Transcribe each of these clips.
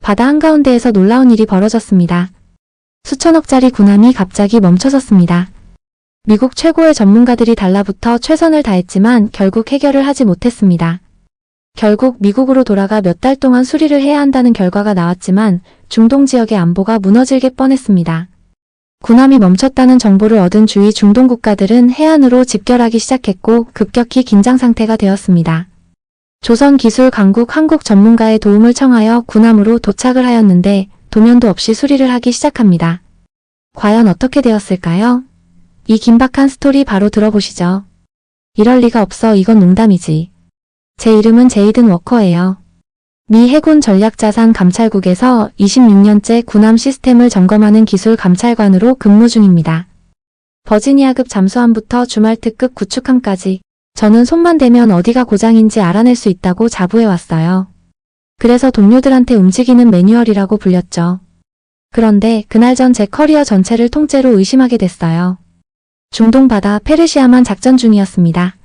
바다 한가운데에서 놀라운 일이 벌어졌습니다. 수천억짜리 군함이 갑자기 멈춰섰습니다. 미국 최고의 전문가들이 달라붙어 최선을 다했지만 결국 해결을 하지 못했습니다. 결국 미국으로 돌아가 몇 달 동안 수리를 해야 한다는 결과가 나왔지만 중동 지역의 안보가 무너질 뻔했습니다. 군함이 멈췄다는 정보를 얻은 주위 중동 국가들은 해안으로 집결하기 시작했고 급격히 긴장 상태가 되었습니다. 조선기술강국 한국 전문가의 도움을 청하여 군함으로 도착을 하였는데 도면도 없이 수리를 하기 시작합니다. 과연 어떻게 되었을까요? 이 긴박한 스토리 바로 들어보시죠. 이럴 리가 없어, 이건 농담이지. 제 이름은 제이든 워커예요. 미 해군 전략자산 감찰국에서 26년째 군함 시스템을 점검하는 기술 감찰관으로 근무 중입니다. 버지니아급 잠수함부터 주말특급 구축함까지 저는 손만 대면 어디가 고장인지 알아낼 수 있다고 자부해왔어요. 그래서 동료들한테 움직이는 매뉴얼이라고 불렸죠. 그런데 그날 전 제 커리어 전체를 통째로 의심하게 됐어요. 중동 바다 페르시아만 작전 중이었습니다.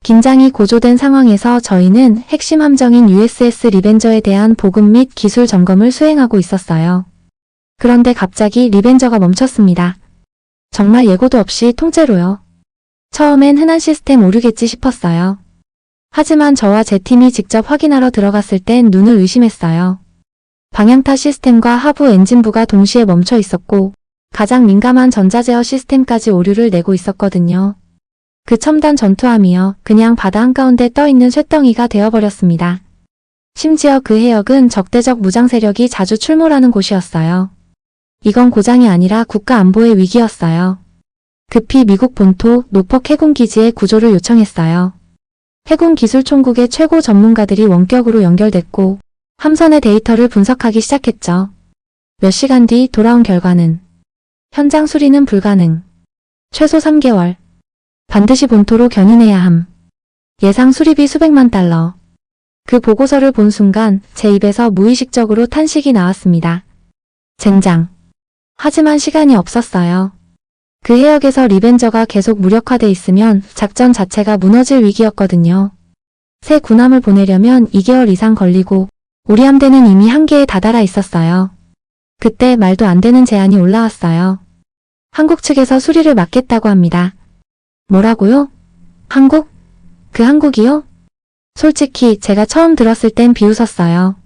긴장이 고조된 상황에서 저희는 핵심 함정인 USS 리벤저에 대한 보급 및 기술 점검을 수행하고 있었어요. 그런데 갑자기 리벤저가 멈췄습니다. 정말 예고도 없이 통째로요. 처음엔 흔한 시스템 오류겠지 싶었어요. 하지만 저와 제 팀이 직접 확인하러 들어갔을 땐 눈을 의심했어요. 방향타 시스템과 하부 엔진부가 동시에 멈춰 있었고 가장 민감한 전자제어 시스템까지 오류를 내고 있었거든요. 그 첨단 전투함이요. 그냥 바다 한가운데 떠있는 쇳덩이가 되어버렸습니다. 심지어 그 해역은 적대적 무장 세력이 자주 출몰하는 곳이었어요. 이건 고장이 아니라 국가 안보의 위기였어요. 급히 미국 본토 노퍽 해군기지에 구조를 요청했어요. 해군기술총국의 최고 전문가들이 원격으로 연결됐고 함선의 데이터를 분석하기 시작했죠. 몇 시간 뒤 돌아온 결과는 현장 수리는 불가능. 최소 3개월. 반드시 본토로 견인해야 함. 예상 수리비 수백만 달러. 그 보고서를 본 순간 제 입에서 무의식적으로 탄식이 나왔습니다. 젠장. 하지만 시간이 없었어요. 그 해역에서 리벤저가 계속 무력화돼 있으면 작전 자체가 무너질 위기였거든요. 새 군함을 보내려면 2개월 이상 걸리고 우리 함대는 이미 한계에 다다라 있었어요. 그때 말도 안 되는 제안이 올라왔어요. 한국 측에서 수리를 맡겠다고 합니다. 뭐라고요? 한국? 그 한국이요? 솔직히 제가 처음 들었을 땐 비웃었어요.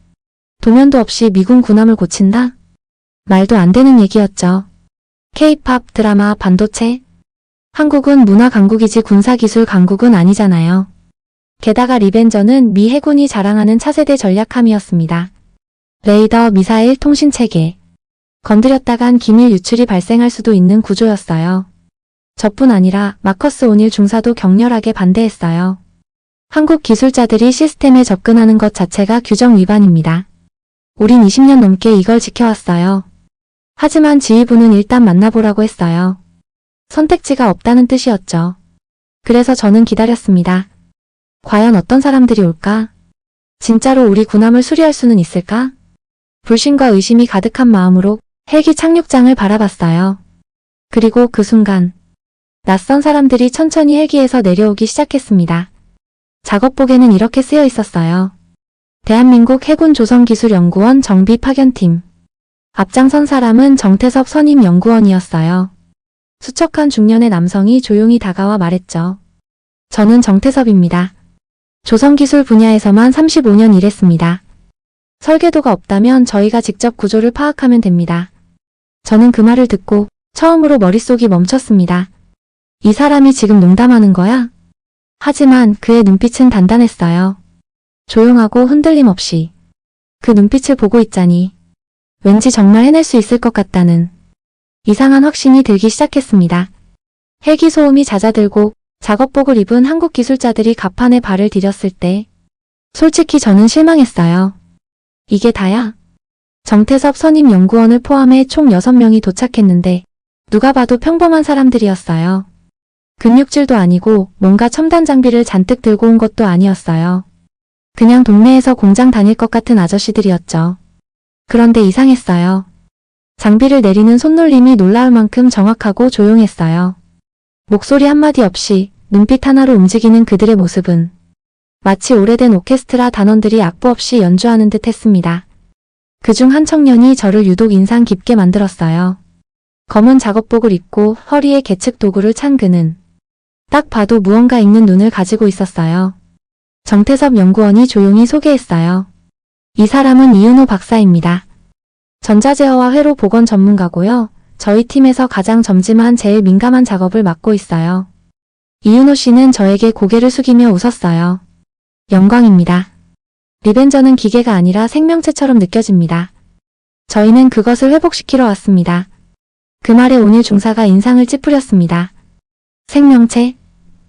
도면도 없이 미군 군함을 고친다? 말도 안 되는 얘기였죠. K-팝, 드라마, 반도체? 한국은 문화 강국이지 군사기술 강국은 아니잖아요. 게다가 리벤저는 미 해군이 자랑하는 차세대 전략함이었습니다. 레이더, 미사일, 통신체계. 건드렸다간 기밀 유출이 발생할 수도 있는 구조였어요. 저뿐 아니라 마커스 오닐 중사도 격렬하게 반대했어요. 한국 기술자들이 시스템에 접근하는 것 자체가 규정 위반입니다. 우린 20년 넘게 이걸 지켜왔어요. 하지만 지휘부는 일단 만나보라고 했어요. 선택지가 없다는 뜻이었죠. 그래서 저는 기다렸습니다. 과연 어떤 사람들이 올까? 진짜로 우리 군함을 수리할 수는 있을까? 불신과 의심이 가득한 마음으로 헬기 착륙장을 바라봤어요. 그리고 그 순간 낯선 사람들이 천천히 헬기에서 내려오기 시작했습니다. 작업복에는 이렇게 쓰여 있었어요. 대한민국 해군 조선기술연구원 정비 파견팀. 앞장선 사람은 정태섭 선임연구원이었어요. 수척한 중년의 남성이 조용히 다가와 말했죠. 저는 정태섭입니다. 조선기술 분야에서만 35년 일했습니다. 설계도가 없다면 저희가 직접 구조를 파악하면 됩니다. 저는 그 말을 듣고 처음으로 머릿속이 멈췄습니다. 이 사람이 지금 농담하는 거야? 하지만 그의 눈빛은 단단했어요. 조용하고 흔들림 없이. 그 눈빛을 보고 있자니 왠지 정말 해낼 수 있을 것 같다는 이상한 확신이 들기 시작했습니다. 헬기 소음이 잦아들고 작업복을 입은 한국 기술자들이 갑판에 발을 디뎠을 때 솔직히 저는 실망했어요. 이게 다야? 정태섭 선임 연구원을 포함해 총 6명이 도착했는데 누가 봐도 평범한 사람들이었어요. 근육질도 아니고 뭔가 첨단 장비를 잔뜩 들고 온 것도 아니었어요. 그냥 동네에서 공장 다닐 것 같은 아저씨들이었죠. 그런데 이상했어요. 장비를 내리는 손놀림이 놀라울 만큼 정확하고 조용했어요. 목소리 한마디 없이 눈빛 하나로 움직이는 그들의 모습은 마치 오래된 오케스트라 단원들이 악보 없이 연주하는 듯 했습니다. 그중 한 청년이 저를 유독 인상 깊게 만들었어요. 검은 작업복을 입고 허리에 계측 도구를 찬 그는 딱 봐도 무언가 읽는 눈을 가지고 있었어요. 정태섭 연구원이 조용히 소개했어요. 이 사람은 이은호 박사입니다. 전자제어와 회로 복원 전문가고요. 저희 팀에서 가장 점지만 제일 민감한 작업을 맡고 있어요. 이은호 씨는 저에게 고개를 숙이며 웃었어요. 영광입니다. 리벤저는 기계가 아니라 생명체처럼 느껴집니다. 저희는 그것을 회복시키러 왔습니다. 그 말에 온일 중사가 인상을 찌푸렸습니다. 생명체?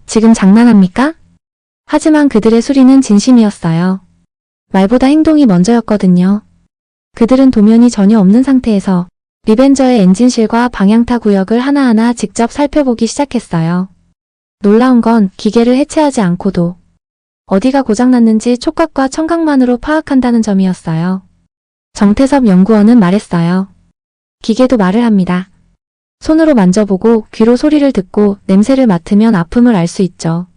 지금 장난합니까? 하지만 그들의 수리는 진심이었어요. 말보다 행동이 먼저였거든요. 그들은 도면이 전혀 없는 상태에서 리벤저의 엔진실과 방향타 구역을 하나하나 직접 살펴보기 시작했어요. 놀라운 건 기계를 해체하지 않고도 어디가 고장났는지 촉각과 청각만으로 파악한다는 점이었어요. 정태섭 연구원은 말했어요. 기계도 말을 합니다. 손으로 만져보고 귀로 소리를 듣고 냄새를 맡으면 아픔을 알 수 있죠.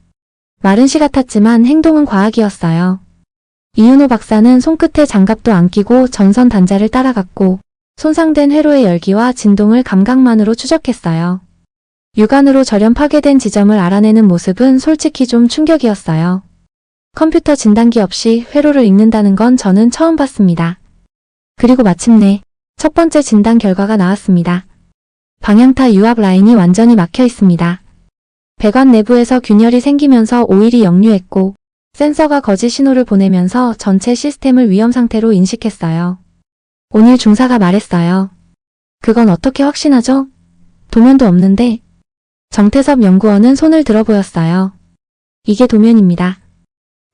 말은 시 같았지만 행동은 과학이었어요. 이은호 박사는 손끝에 장갑도 안 끼고 전선 단자를 따라갔고 손상된 회로의 열기와 진동을 감각만으로 추적했어요. 육안으로 절연 파괴된 지점을 알아내는 모습은 솔직히 좀 충격이었어요. 컴퓨터 진단기 없이 회로를 읽는다는 건 저는 처음 봤습니다. 그리고 마침내 첫 번째 진단 결과가 나왔습니다. 방향타 유압 라인이 완전히 막혀 있습니다. 배관 내부에서 균열이 생기면서 오일이 역류했고 센서가 거짓 신호를 보내면서 전체 시스템을 위험 상태로 인식했어요. 온일 중사가 말했어요. 그건 어떻게 확신하죠? 도면도 없는데. 정태섭 연구원은 손을 들어 보였어요. 이게 도면입니다.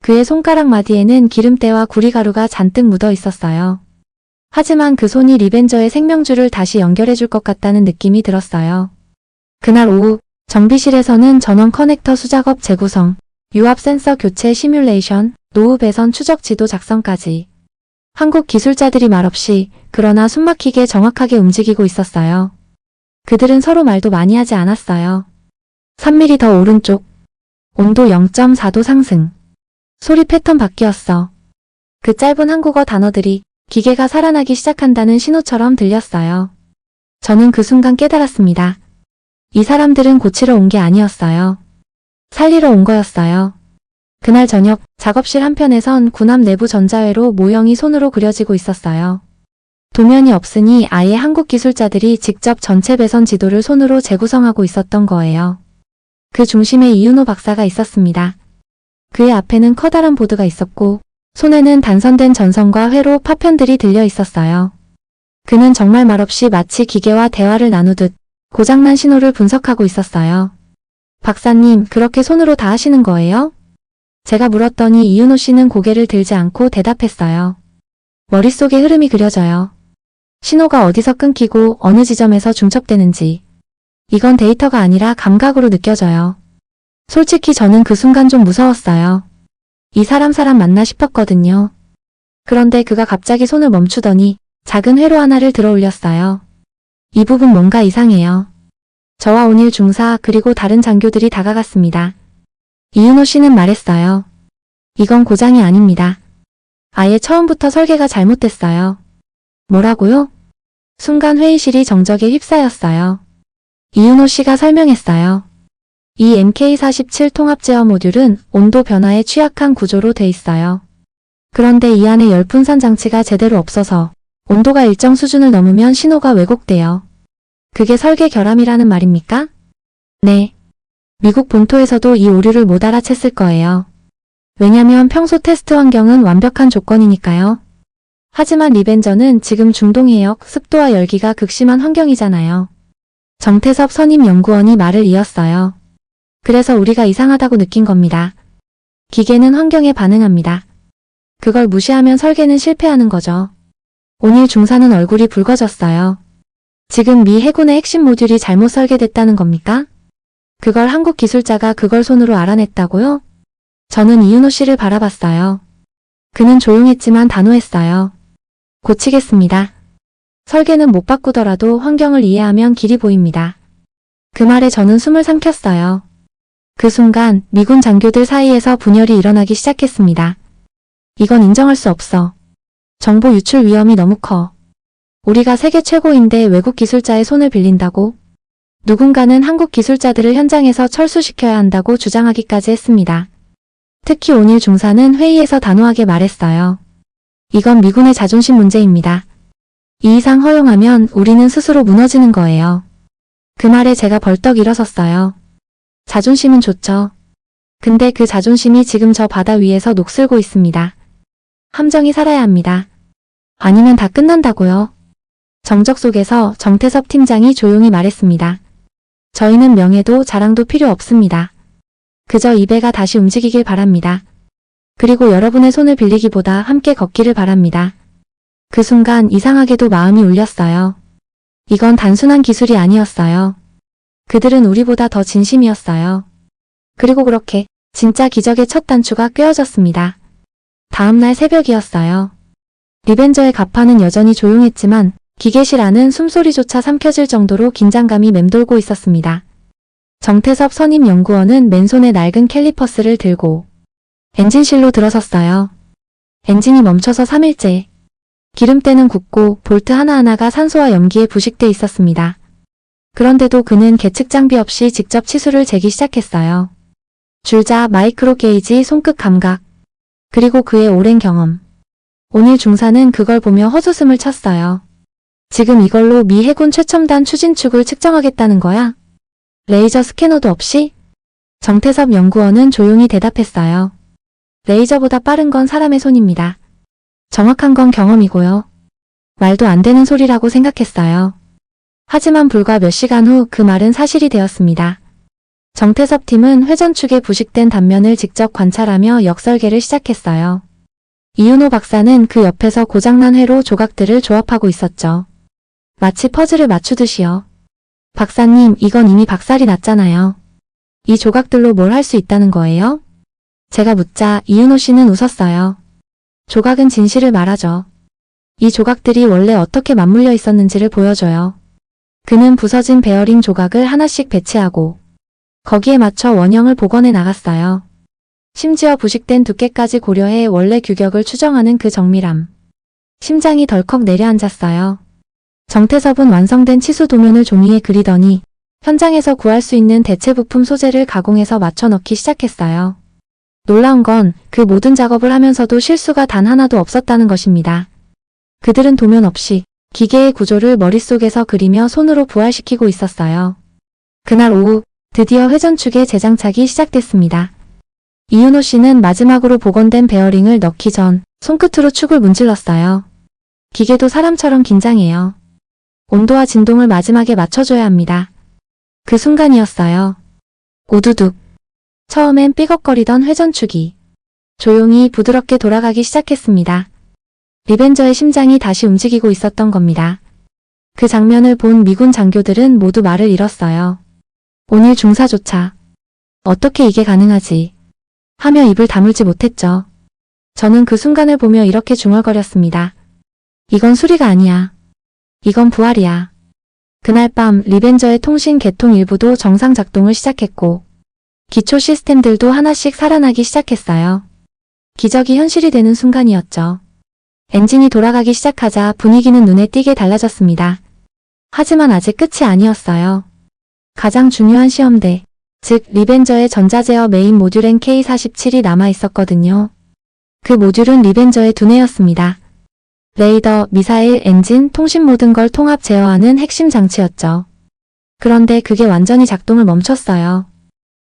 그의 손가락 마디에는 기름때와 구리가루가 잔뜩 묻어 있었어요. 하지만 그 손이 리벤저의 생명줄을 다시 연결해 줄 것 같다는 느낌이 들었어요. 그날 오후 정비실에서는 전원 커넥터 수작업 재구성, 유압 센서 교체 시뮬레이션, 노후 배선 추적 지도 작성까지 한국 기술자들이 말없이 그러나 숨막히게 정확하게 움직이고 있었어요. 그들은 서로 말도 많이 하지 않았어요. 3mm 더 오른쪽, 온도 0.4도 상승, 소리 패턴 바뀌었어. 그 짧은 한국어 단어들이 기계가 살아나기 시작한다는 신호처럼 들렸어요. 저는 그 순간 깨달았습니다. 이 사람들은 고치러 온 게 아니었어요. 살리러 온 거였어요. 그날 저녁 작업실 한편에선 군함 내부 전자회로 모형이 손으로 그려지고 있었어요. 도면이 없으니 아예 한국 기술자들이 직접 전체 배선 지도를 손으로 재구성하고 있었던 거예요. 그 중심에 이은호 박사가 있었습니다. 그의 앞에는 커다란 보드가 있었고 손에는 단선된 전선과 회로 파편들이 들려 있었어요. 그는 정말 말없이 마치 기계와 대화를 나누듯 고장난 신호를 분석하고 있었어요. 박사님, 그렇게 손으로 다 하시는 거예요? 제가 물었더니 이은호 씨는 고개를 들지 않고 대답했어요. 머릿속에 흐름이 그려져요. 신호가 어디서 끊기고 어느 지점에서 중첩되는지. 이건 데이터가 아니라 감각으로 느껴져요. 솔직히 저는 그 순간 좀 무서웠어요. 이 사람 맞나 싶었거든요. 그런데 그가 갑자기 손을 멈추더니 작은 회로 하나를 들어 올렸어요. 이 부분 뭔가 이상해요. 저와 온일 중사 그리고 다른 장교들이 다가갔습니다. 이은호 씨는 말했어요. 이건 고장이 아닙니다. 아예 처음부터 설계가 잘못됐어요. 뭐라고요? 순간 회의실이 정적에 휩싸였어요. 이은호 씨가 설명했어요. 이 MK47 통합 제어 모듈은 온도 변화에 취약한 구조로 돼 있어요. 그런데 이 안에 열분산 장치가 제대로 없어서 온도가 일정 수준을 넘으면 신호가 왜곡돼요. 그게 설계 결함이라는 말입니까? 네. 미국 본토에서도 이 오류를 못 알아챘을 거예요. 왜냐면 평소 테스트 환경은 완벽한 조건이니까요. 하지만 리벤저는 지금 중동해역 습도와 열기가 극심한 환경이잖아요. 정태섭 선임 연구원이 말을 이었어요. 그래서 우리가 이상하다고 느낀 겁니다. 기계는 환경에 반응합니다. 그걸 무시하면 설계는 실패하는 거죠. 온일 중사는 얼굴이 붉어졌어요. 지금 미 해군의 핵심 모듈이 잘못 설계됐다는 겁니까? 그걸 한국 기술자가 그걸 손으로 알아냈다고요? 저는 이은호 씨를 바라봤어요. 그는 조용했지만 단호했어요. 고치겠습니다. 설계는 못 바꾸더라도 환경을 이해하면 길이 보입니다. 그 말에 저는 숨을 삼켰어요. 그 순간 미군 장교들 사이에서 분열이 일어나기 시작했습니다. 이건 인정할 수 없어. 정보 유출 위험이 너무 커. 우리가 세계 최고인데 외국 기술자의 손을 빌린다고? 누군가는 한국 기술자들을 현장에서 철수시켜야 한다고 주장하기까지 했습니다. 특히 오닐 중사는 회의에서 단호하게 말했어요. 이건 미군의 자존심 문제입니다. 이 이상 허용하면 우리는 스스로 무너지는 거예요. 그 말에 제가 벌떡 일어섰어요. 자존심은 좋죠. 근데 그 자존심이 지금 저 바다 위에서 녹슬고 있습니다. 함정이 살아야 합니다. 아니면 다 끝난다고요. 정적 속에서 정태섭 팀장이 조용히 말했습니다. 저희는 명예도 자랑도 필요 없습니다. 그저 이 배가 다시 움직이길 바랍니다. 그리고 여러분의 손을 빌리기보다 함께 걷기를 바랍니다. 그 순간 이상하게도 마음이 울렸어요. 이건 단순한 기술이 아니었어요. 그들은 우리보다 더 진심이었어요. 그리고 그렇게 진짜 기적의 첫 단추가 꿰어졌습니다. 다음날 새벽이었어요. 리벤저의 갑판은 여전히 조용했지만 기계실 안은 숨소리조차 삼켜질 정도로 긴장감이 맴돌고 있었습니다. 정태섭 선임 연구원은 맨손에 낡은 캘리퍼스를 들고 엔진실로 들어섰어요. 엔진이 멈춰서 3일째. 기름때는 굳고 볼트 하나하나가 산소와 염기에 부식돼 있었습니다. 그런데도 그는 계측 장비 없이 직접 치수를 재기 시작했어요. 줄자, 마이크로 게이지, 손끝 감각, 그리고 그의 오랜 경험. 오닐 중사는 그걸 보며 헛웃음을 쳤어요. 지금 이걸로 미 해군 최첨단 추진축을 측정하겠다는 거야? 레이저 스캐너도 없이? 정태섭 연구원은 조용히 대답했어요. 레이저보다 빠른 건 사람의 손입니다. 정확한 건 경험이고요. 말도 안 되는 소리라고 생각했어요. 하지만 불과 몇 시간 후 그 말은 사실이 되었습니다. 정태섭 팀은 회전축의 부식된 단면을 직접 관찰하며 역설계를 시작했어요. 이윤호 박사는 그 옆에서 고장난 회로 조각들을 조합하고 있었죠. 마치 퍼즐을 맞추듯이요. 박사님, 이건 이미 박살이 났잖아요. 이 조각들로 뭘 할 수 있다는 거예요? 제가 묻자 이윤호 씨는 웃었어요. 조각은 진실을 말하죠. 이 조각들이 원래 어떻게 맞물려 있었는지를 보여줘요. 그는 부서진 베어링 조각을 하나씩 배치하고 거기에 맞춰 원형을 복원해 나갔어요. 심지어 부식된 두께까지 고려해 원래 규격을 추정하는 그 정밀함. 심장이 덜컥 내려앉았어요. 정태섭은 완성된 치수 도면을 종이에 그리더니 현장에서 구할 수 있는 대체 부품 소재를 가공해서 맞춰 넣기 시작했어요. 놀라운 건 그 모든 작업을 하면서도 실수가 단 하나도 없었다는 것입니다. 그들은 도면 없이 기계의 구조를 머릿속에서 그리며 손으로 부활시키고 있었어요. 그날 오후 드디어 회전축의 재장착이 시작됐습니다. 이윤호 씨는 마지막으로 복원된 베어링을 넣기 전 손끝으로 축을 문질렀어요. 기계도 사람처럼 긴장해요. 온도와 진동을 마지막에 맞춰줘야 합니다. 그 순간이었어요. 우두둑. 처음엔 삐걱거리던 회전축이 조용히 부드럽게 돌아가기 시작했습니다. 리벤저의 심장이 다시 움직이고 있었던 겁니다. 그 장면을 본 미군 장교들은 모두 말을 잃었어요. 오닐 중사조차 어떻게 이게 가능하지? 하며 입을 다물지 못했죠. 저는 그 순간을 보며 이렇게 중얼거렸습니다. 이건 수리가 아니야. 이건 부활이야. 그날 밤 리벤저의 통신 개통 일부도 정상 작동을 시작했고 기초 시스템들도 하나씩 살아나기 시작했어요. 기적이 현실이 되는 순간이었죠. 엔진이 돌아가기 시작하자 분위기는 눈에 띄게 달라졌습니다. 하지만 아직 끝이 아니었어요. 가장 중요한 시험대, 즉 리벤저의 전자제어 메인 모듈 NK47이 남아있었거든요. 그 모듈은 리벤저의 두뇌였습니다. 레이더, 미사일, 엔진, 통신 모든 걸 통합 제어하는 핵심 장치였죠. 그런데 그게 완전히 작동을 멈췄어요.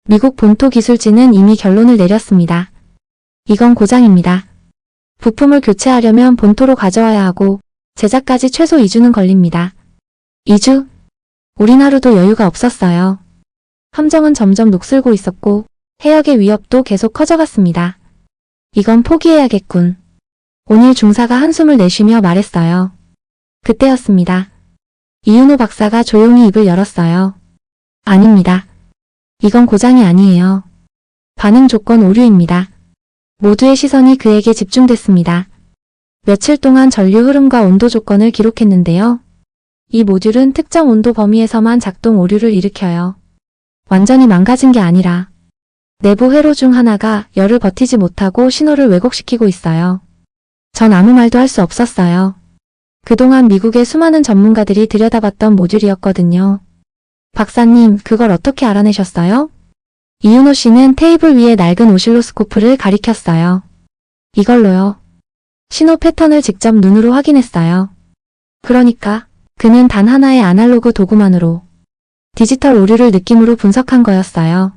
미국 본토 기술진은 이미 결론을 내렸습니다. 이건 고장입니다. 부품을 교체하려면 본토로 가져와야 하고 제작까지 최소 2주는 걸립니다. 2주? 우린 하루도 여유가 없었어요. 함정은 점점 녹슬고 있었고 해역의 위협도 계속 커져갔습니다. 이건 포기해야겠군. 오닐 중사가 한숨을 내쉬며 말했어요. 그때였습니다. 이윤호 박사가 조용히 입을 열었어요. 아닙니다. 이건 고장이 아니에요. 반응 조건 오류입니다. 모두의 시선이 그에게 집중됐습니다. 며칠 동안 전류 흐름과 온도 조건을 기록했는데요. 이 모듈은 특정 온도 범위에서만 작동 오류를 일으켜요. 완전히 망가진 게 아니라 내부 회로 중 하나가 열을 버티지 못하고 신호를 왜곡시키고 있어요. 전 아무 말도 할 수 없었어요. 그동안 미국의 수많은 전문가들이 들여다봤던 모듈이었거든요. 박사님, 그걸 어떻게 알아내셨어요? 이윤호 씨는 테이블 위에 낡은 오실로스코프를 가리켰어요. 이걸로요. 신호 패턴을 직접 눈으로 확인했어요. 그러니까 그는 단 하나의 아날로그 도구만으로 디지털 오류를 느낌으로 분석한 거였어요.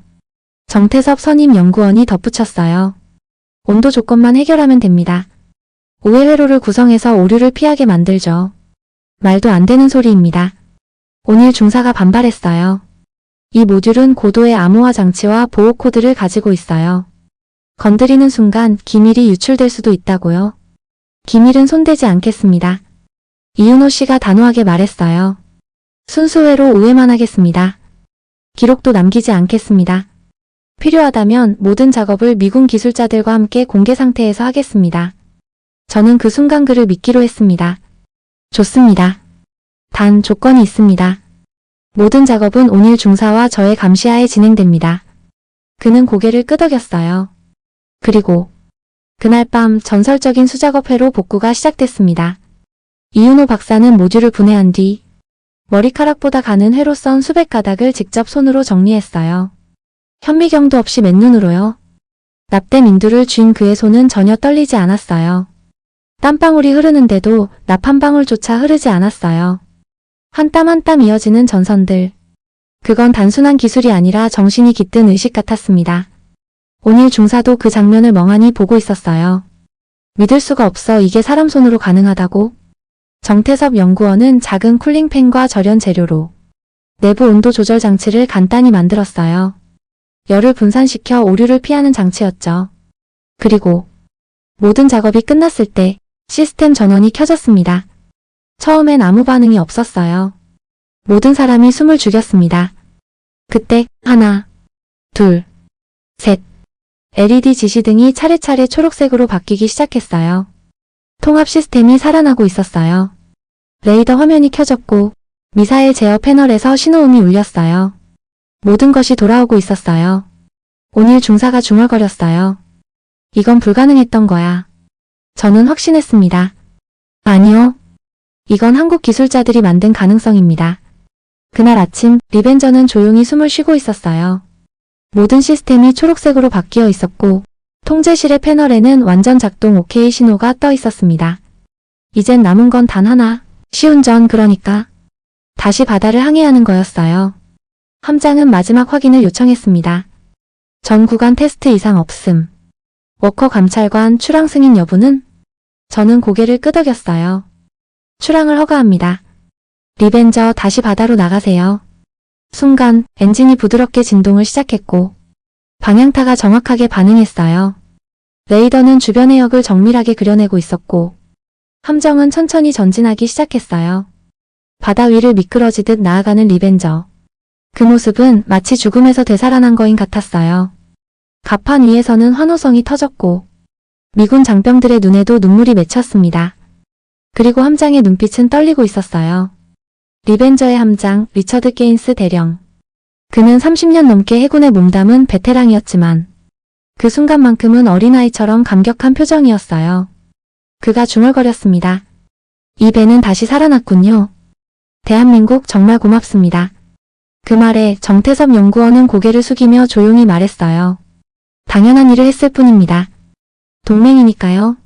정태섭 선임 연구원이 덧붙였어요. 온도 조건만 해결하면 됩니다. 오해 회로를 구성해서 오류를 피하게 만들죠. 말도 안 되는 소리입니다. 온일 중사가 반발했어요. 이 모듈은 고도의 암호화 장치와 보호 코드를 가지고 있어요. 건드리는 순간 기밀이 유출될 수도 있다고요. 기밀은 손대지 않겠습니다. 이윤호 씨가 단호하게 말했어요. 순수회로 오해만 하겠습니다. 기록도 남기지 않겠습니다. 필요하다면 모든 작업을 미군 기술자들과 함께 공개 상태에서 하겠습니다. 저는 그 순간 그를 믿기로 했습니다. 좋습니다. 단 조건이 있습니다. 모든 작업은 온일 중사와 저의 감시하에 진행됩니다. 그는 고개를 끄덕였어요. 그리고 그날 밤 전설적인 수작업 회로 복구가 시작됐습니다. 이윤호 박사는 모듈을 분해한 뒤 머리카락보다 가는 회로선 수백 가닥을 직접 손으로 정리했어요. 현미경도 없이 맨눈으로요. 납땜 인두를 쥔 그의 손은 전혀 떨리지 않았어요. 땀방울이 흐르는데도 납 한 방울조차 흐르지 않았어요. 한 땀 한 땀 이어지는 전선들. 그건 단순한 기술이 아니라 정신이 깃든 의식 같았습니다. 온일 중사도 그 장면을 멍하니 보고 있었어요. 믿을 수가 없어. 이게 사람 손으로 가능하다고? 정태섭 연구원은 작은 쿨링팬과 절연 재료로 내부 온도 조절 장치를 간단히 만들었어요. 열을 분산시켜 오류를 피하는 장치였죠. 그리고 모든 작업이 끝났을 때 시스템 전원이 켜졌습니다. 처음엔 아무 반응이 없었어요. 모든 사람이 숨을 죽였습니다. 그때 하나, 둘, 셋. LED 지시등이 차례차례 초록색으로 바뀌기 시작했어요. 통합 시스템이 살아나고 있었어요. 레이더 화면이 켜졌고 미사일 제어 패널에서 신호음이 울렸어요. 모든 것이 돌아오고 있었어요. 온일 중사가 중얼거렸어요. 이건 불가능했던 거야. 저는 확신했습니다. 아니요. 이건 한국 기술자들이 만든 가능성입니다. 그날 아침 리벤저는 조용히 숨을 쉬고 있었어요. 모든 시스템이 초록색으로 바뀌어 있었고 통제실의 패널에는 완전 작동 OK 신호가 떠 있었습니다. 이젠 남은 건 단 하나, 쉬운 전 그러니까 다시 바다를 항해하는 거였어요. 함장은 마지막 확인을 요청했습니다. 전 구간 테스트 이상 없음. 워커 감찰관 출항 승인 여부는? 저는 고개를 끄덕였어요. 출항을 허가합니다. 리벤저 다시 바다로 나가세요. 순간 엔진이 부드럽게 진동을 시작했고 방향타가 정확하게 반응했어요. 레이더는 주변 해역을 정밀하게 그려내고 있었고 함정은 천천히 전진하기 시작했어요. 바다 위를 미끄러지듯 나아가는 리벤저. 그 모습은 마치 죽음에서 되살아난 거인 같았어요. 갑판 위에서는 환호성이 터졌고 미군 장병들의 눈에도 눈물이 맺혔습니다. 그리고 함장의 눈빛은 떨리고 있었어요. 리벤저의 함장 리처드 게인스 대령. 그는 30년 넘게 해군에 몸담은 베테랑이었지만 그 순간만큼은 어린아이처럼 감격한 표정이었어요. 그가 중얼거렸습니다. 이 배는 다시 살아났군요. 대한민국 정말 고맙습니다. 그 말에 정태섭 연구원은 고개를 숙이며 조용히 말했어요. 당연한 일을 했을 뿐입니다. 동맹이니까요.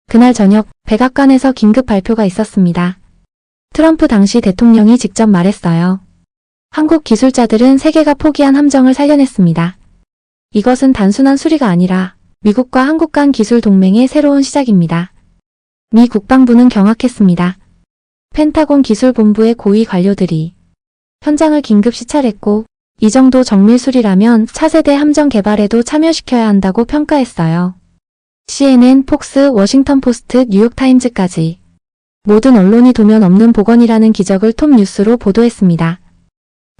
그날 저녁 백악관에서 긴급 발표가 있었습니다. 트럼프 당시 대통령이 직접 말했어요. 한국 기술자들은 세계가 포기한 함정을 살려냈습니다. 이것은 단순한 수리가 아니라 미국과 한국 간 기술 동맹의 새로운 시작입니다. 미 국방부는 경악했습니다. 펜타곤 기술본부의 고위 관료들이 현장을 긴급 시찰했고 이 정도 정밀 수리라면 차세대 함정 개발에도 참여시켜야 한다고 평가했어요. CNN, 폭스, 워싱턴 포스트, 뉴욕타임즈까지 모든 언론이 도면 없는 복원이라는 기적을 톱 뉴스로 보도했습니다.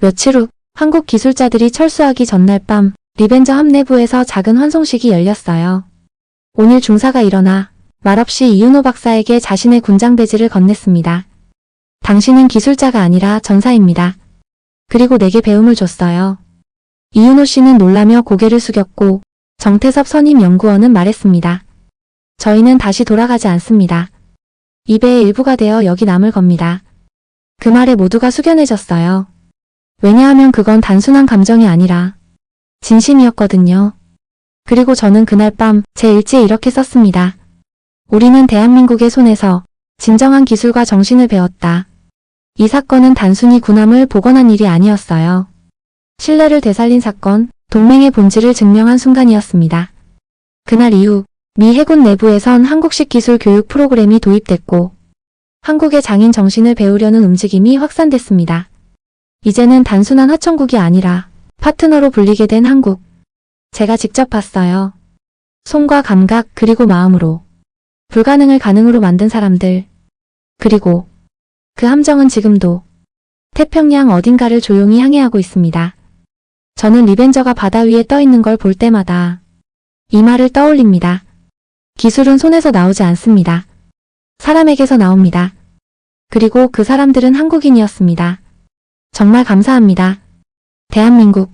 며칠 후 한국 기술자들이 철수하기 전날 밤 리벤저 함 내부에서 작은 환송식이 열렸어요. 온일 중사가 일어나 말없이 이윤호 박사에게 자신의 군장 배지를 건넸습니다. 당신은 기술자가 아니라 전사입니다. 그리고 내게 배움을 줬어요. 이윤호 씨는 놀라며 고개를 숙였고 정태섭 선임 연구원은 말했습니다. 저희는 다시 돌아가지 않습니다. 이 배의 일부가 되어 여기 남을 겁니다. 그 말에 모두가 숙연해졌어요. 왜냐하면 그건 단순한 감정이 아니라 진심이었거든요. 그리고 저는 그날 밤 제 일지에 이렇게 썼습니다. 우리는 대한민국의 손에서 진정한 기술과 정신을 배웠다. 이 사건은 단순히 군함을 복원한 일이 아니었어요. 신뢰를 되살린 사건, 동맹의 본질을 증명한 순간이었습니다. 그날 이후 미 해군 내부에선 한국식 기술 교육 프로그램이 도입됐고 한국의 장인 정신을 배우려는 움직임이 확산됐습니다. 이제는 단순한 하청국이 아니라 파트너로 불리게 된 한국. 제가 직접 봤어요. 손과 감각 그리고 마음으로 불가능을 가능으로 만든 사람들. 그리고 그 함정은 지금도 태평양 어딘가를 조용히 항해하고 있습니다. 저는 리벤저가 바다 위에 떠 있는 걸 볼 때마다 이 말을 떠올립니다. 기술은 손에서 나오지 않습니다. 사람에게서 나옵니다. 그리고 그 사람들은 한국인이었습니다. 정말 감사합니다. 대한민국.